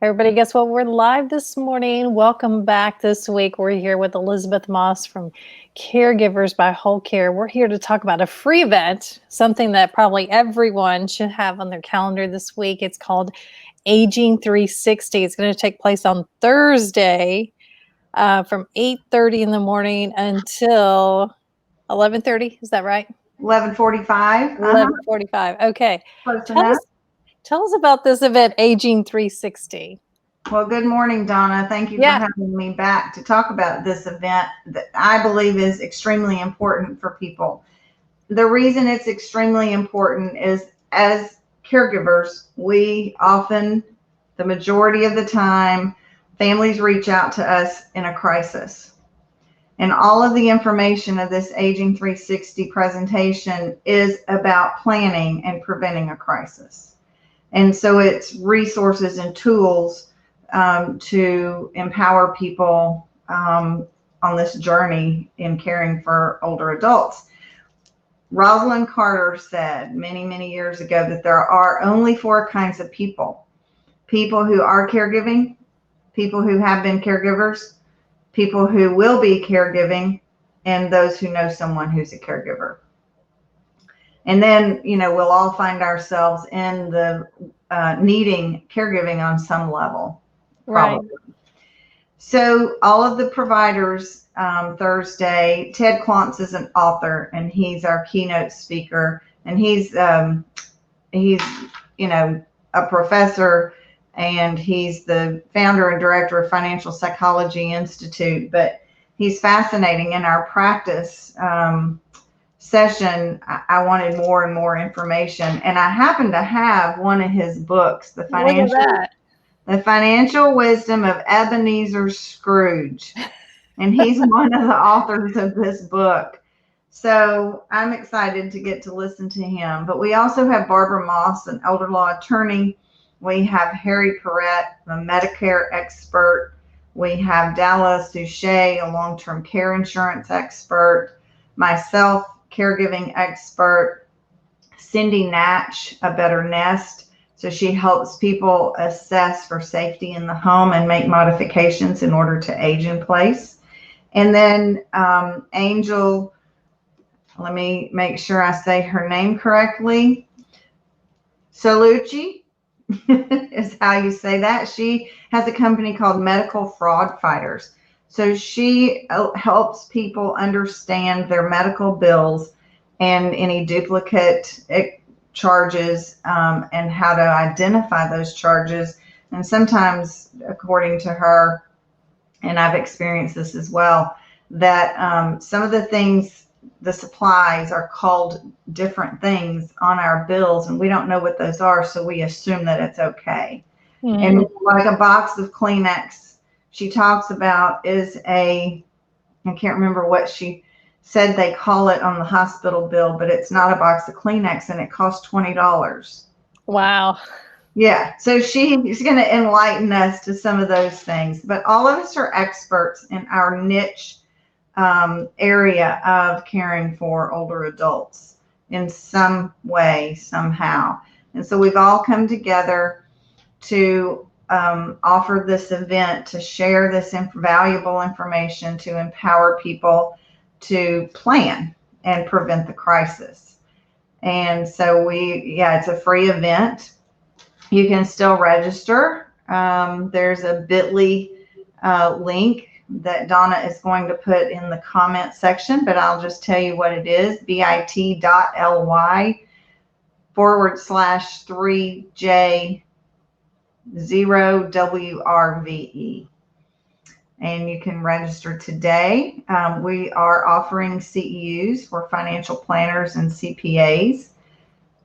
Everybody, guess what? We're live this morning. Welcome back this week. We're here with Elizabeth Moss from Caregivers by Wholecare. We're here to talk about a free event, something that probably everyone should have on their calendar this week. It's called Aging 360. It's going to take place on Thursday from 8:30 in the morning until 11:30. Is that right? 11:45. 11:45. Okay. Close Tell enough. us, tell us about this event, Aging 360. Well, good morning, Donna. Thank you for Yeah. having me back to talk about this event that I believe is extremely important for people. The reason it's extremely important is as caregivers, we often, the majority of the time, families reach out to us in a crisis. And all of the information of this Aging 360 presentation is about planning and preventing a crisis. And so it's resources and tools to empower people on this journey in caring for older adults. Rosalind Carter said many, many years ago that there are only four kinds of people: people who are caregiving, people who have been caregivers, people who will be caregiving, and those who know someone who's a caregiver. And then, we'll all find ourselves in the needing caregiving on some level. Probably. Right. So all of the providers Thursday, Ted Klontz is an author and he's our keynote speaker, and he's a professor, and he's the founder and director of Financial Psychology Institute. But he's fascinating. In our practice session, I wanted more and more information, and I happen to have one of his books, The Financial Wisdom of Ebenezer Scrooge. And he's one of the authors of this book. So I'm excited to get to listen to him. But we also have Barbara Moss, an elder law attorney. We have Harry Perrette, a Medicare expert. We have Dallas Duche, a long-term care insurance expert. Myself, caregiving expert. Cindy Natch, a Better Nest. So she helps people assess for safety in the home and make modifications in order to age in place. And then Angel, let me make sure I say her name correctly. Solucci is how you say that. She has a company called Medical Fraud Fighters. So she helps people understand their medical bills and any duplicate charges and how to identify those charges. And sometimes, according to her, and I've experienced this as well, that some of the things, the supplies, are called different things on our bills, and we don't know what those are, so we assume that it's okay. Mm-hmm. And like a box of Kleenex, she talks about is I can't remember what she said they call it on the hospital bill, but it's not a box of Kleenex, and it costs $20. Wow. Yeah. So she's going to enlighten us to some of those things. But all of us are experts in our niche area of caring for older adults in some way, somehow. And so we've all come together to offer this event, to share this valuable information, to empower people to plan and prevent the crisis. And so it's a free event. You can still register. There's a bit.ly link that Donna is going to put in the comment section, but I'll just tell you what it is: bit.ly/3J0WRVE. And you can register today. We are offering CEUs for financial planners and CPAs.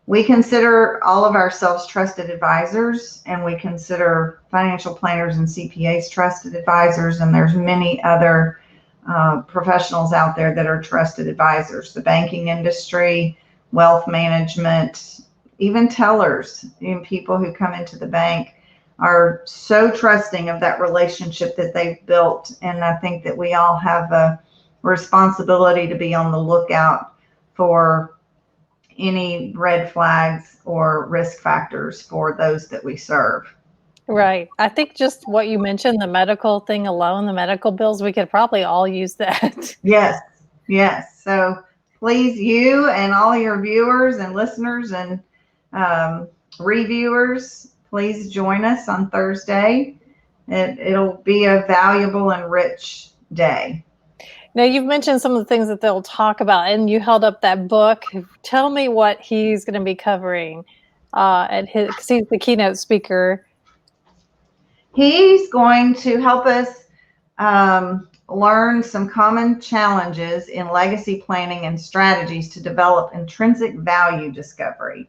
We consider all of ourselves trusted advisors, and we consider financial planners and CPAs trusted advisors, and there's many other professionals out there that are trusted advisors. The banking industry, wealth management, even tellers, people who come into the bank are so trusting of that relationship that they've built. And I think that we all have a responsibility to be on the lookout for any red flags or risk factors for those that we serve. Right. I think just what you mentioned, the medical thing alone, the medical bills, we could probably all use that. Yes, yes. So please, you and all your viewers and listeners and um, reviewers, please join us on Thursday. It'll be a valuable and rich day. Now, you've mentioned some of the things that they'll talk about, and you held up that book. Tell me what he's going to be covering at his, because he's the keynote speaker. He's going to help us learn some common challenges in legacy planning and strategies to develop intrinsic value discovery.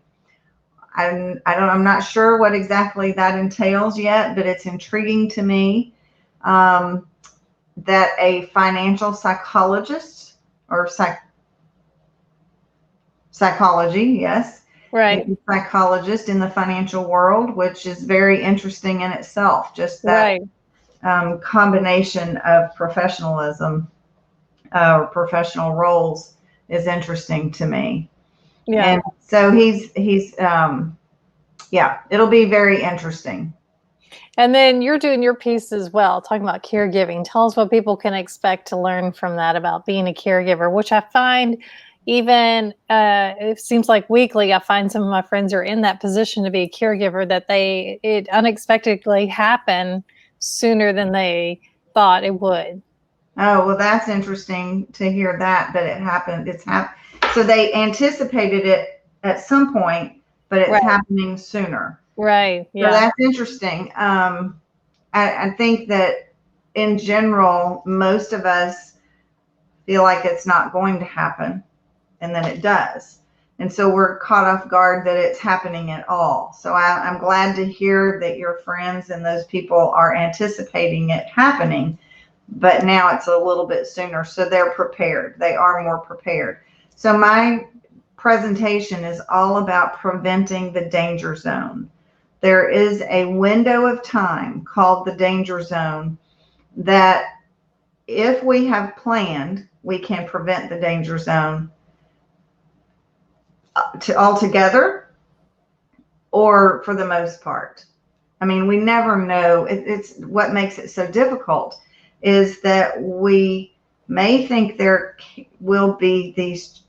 I'm not sure what exactly that entails yet, but it's intriguing to me that a financial psychologist or psychology, yes, Right. a psychologist in the financial world, which is very interesting in itself. Just that Right. combination of professionalism or professional roles is interesting to me. Yeah. And so yeah, it'll be very interesting. And then you're doing your piece as well, talking about caregiving. Tell us what people can expect to learn from that about being a caregiver, which I find even it seems like weekly I find some of my friends are in that position to be a caregiver that it unexpectedly happened sooner than they thought it would. Oh, well, that's interesting to hear that it happened. So they anticipated it at some point, but it's Right. happening sooner. Right. So Yeah. that's interesting. I think that in general, most of us feel like it's not going to happen, and then it does. And so we're caught off guard that it's happening at all. So I'm glad to hear that your friends and those people are anticipating it happening, but now it's a little bit sooner. So they're prepared. They are more prepared. So my presentation is all about preventing the danger zone. There is a window of time called the danger zone that if we have planned, we can prevent the danger zone altogether or for the most part. I mean, we never know. It's what makes it so difficult is that we may think there will be these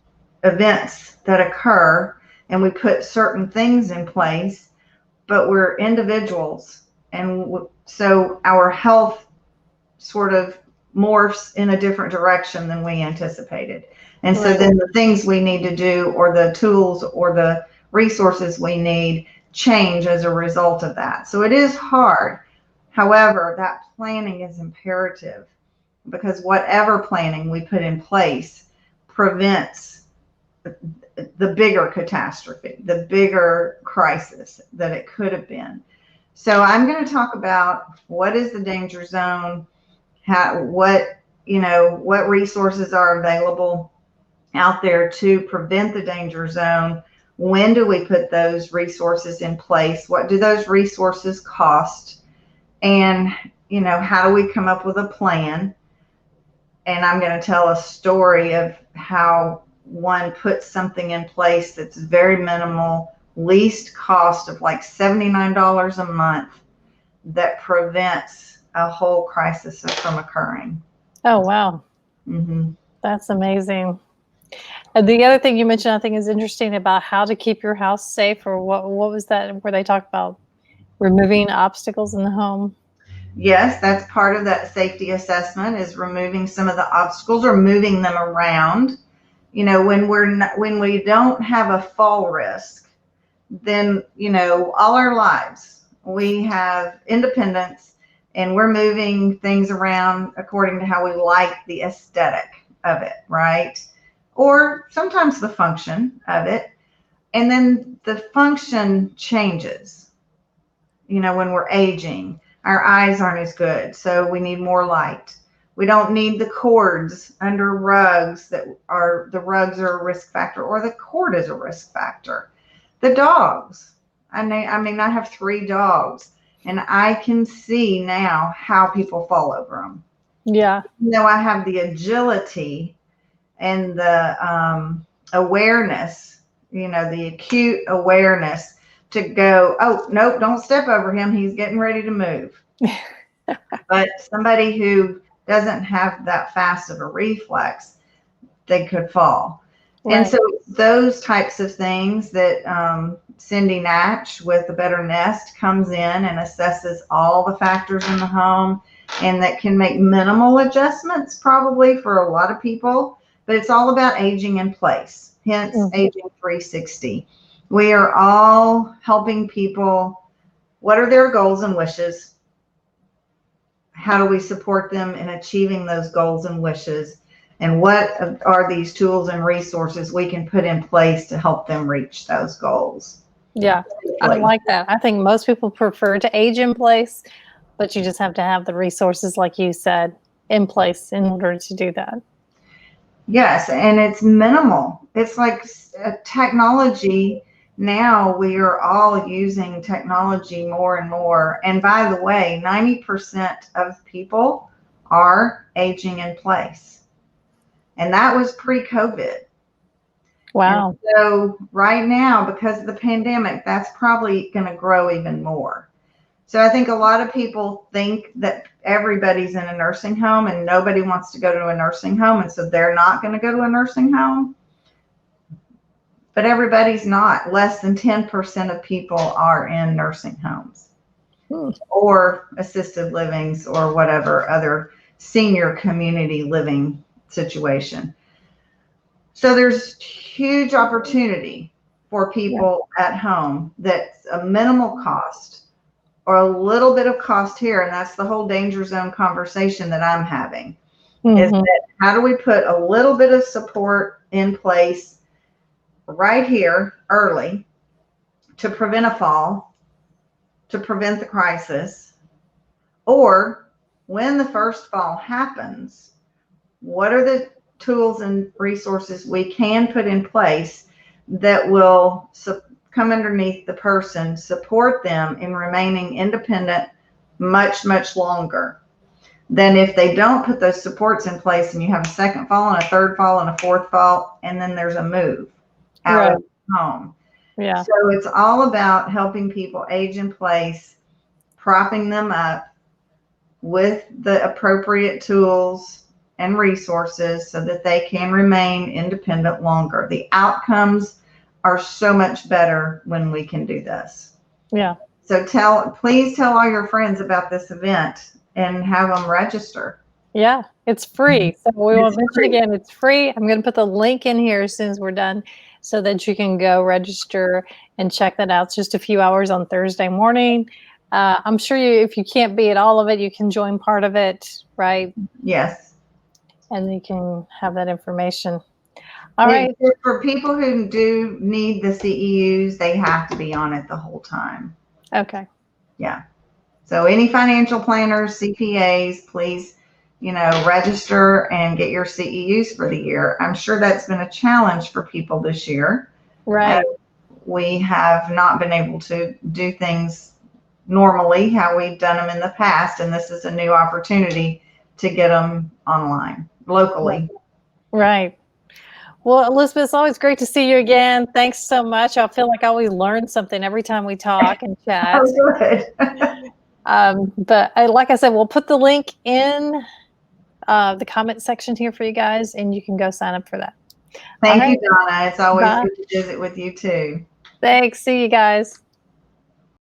events that occur and we put certain things in place, but we're individuals. And so our health sort of morphs in a different direction than we anticipated. And so then the things we need to do or the tools or the resources we need change as a result of that. So it is hard. However, that planning is imperative because whatever planning we put in place prevents the bigger catastrophe, the bigger crisis that it could have been. So I'm going to talk about what is the danger zone, what resources are available out there to prevent the danger zone. When do we put those resources in place? What do those resources cost? And, how do we come up with a plan? And I'm going to tell a story of how one puts something in place that's very minimal, least cost of like $79 a month that prevents a whole crisis from occurring. Oh, wow. Mm-hmm. That's amazing. The other thing you mentioned, I think, is interesting about how to keep your house safe, or what was that where they talk about removing obstacles in the home? Yes, that's part of that safety assessment is removing some of the obstacles or moving them around. When we don't have a fall risk, then, all our lives we have independence and we're moving things around according to how we like the aesthetic of it, right? Or sometimes the function of it. And then the function changes, when we're aging. Our eyes aren't as good, so we need more light. We don't need the cords under rugs the rugs are a risk factor, or the cord is a risk factor. The dogs. I mean, I have 3 dogs, and I can see now how people fall over them. Yeah. I have the agility and the awareness, the acute awareness to go, oh, nope, don't step over him. He's getting ready to move. But somebody who doesn't have that fast of a reflex, they could fall. Right. And so those types of things that Cindy Natch with The Better Nest comes in and assesses all the factors in the home, and that can make minimal adjustments probably for a lot of people, but it's all about aging in place, hence Aging 360. We are all helping people. What are their goals and wishes? How do we support them in achieving those goals and wishes? And what are these tools and resources we can put in place to help them reach those goals? Yeah, I like that. I think most people prefer to age in place, but you just have to have the resources, like you said, in place in order to do that. Yes, and it's minimal. It's like technology. Now we are all using technology more and more. And by the way, 90% of people are aging in place. And that was pre-COVID. Wow. And so right now, because of the pandemic, that's probably going to grow even more. So I think a lot of people think that everybody's in a nursing home and nobody wants to go to a nursing home, and so they're not going to go to a nursing home. But everybody's not. Less than 10% of people are in nursing homes or assisted livings or whatever other senior community living situation. So there's huge opportunity for people at home that's a minimal cost or a little bit of cost here. And that's the whole danger zone conversation that I'm having is that how do we put a little bit of support in place right here early to prevent a fall, to prevent the crisis, or when the first fall happens, what are the tools and resources we can put in place that will come underneath the person, support them in remaining independent much, much longer than if they don't put those supports in place and you have a second fall and a third fall and a fourth fall, and then there's a move out of home. Yeah. So it's all about helping people age in place, propping them up with the appropriate tools and resources so that they can remain independent longer. The outcomes are so much better when we can do this. Yeah. So please tell all your friends about this event and have them register. Yeah, it's free. So we will mention again, it's free. I'm going to put the link in here as soon as we're done so that you can go register and check that out. It's just a few hours on Thursday morning. I'm sure if you can't be at all of it, you can join part of it, right? Yes. And you can have that information. All right. For people who do need the CEUs, they have to be on it the whole time. Okay. Yeah. So any financial planners, CPAs, please, register and get your CEUs for the year. I'm sure that's been a challenge for people this year. Right. We have not been able to do things normally how we've done them in the past, and this is a new opportunity to get them online locally. Right. Well, Elizabeth, it's always great to see you again. Thanks so much. I feel like I always learn something every time we talk and chat. Oh, good. But like I said, we'll put the link in the comment section here for you guys, and you can go sign up for that. Thank you, Donna. It's always good to visit with you too. Thanks. See you guys.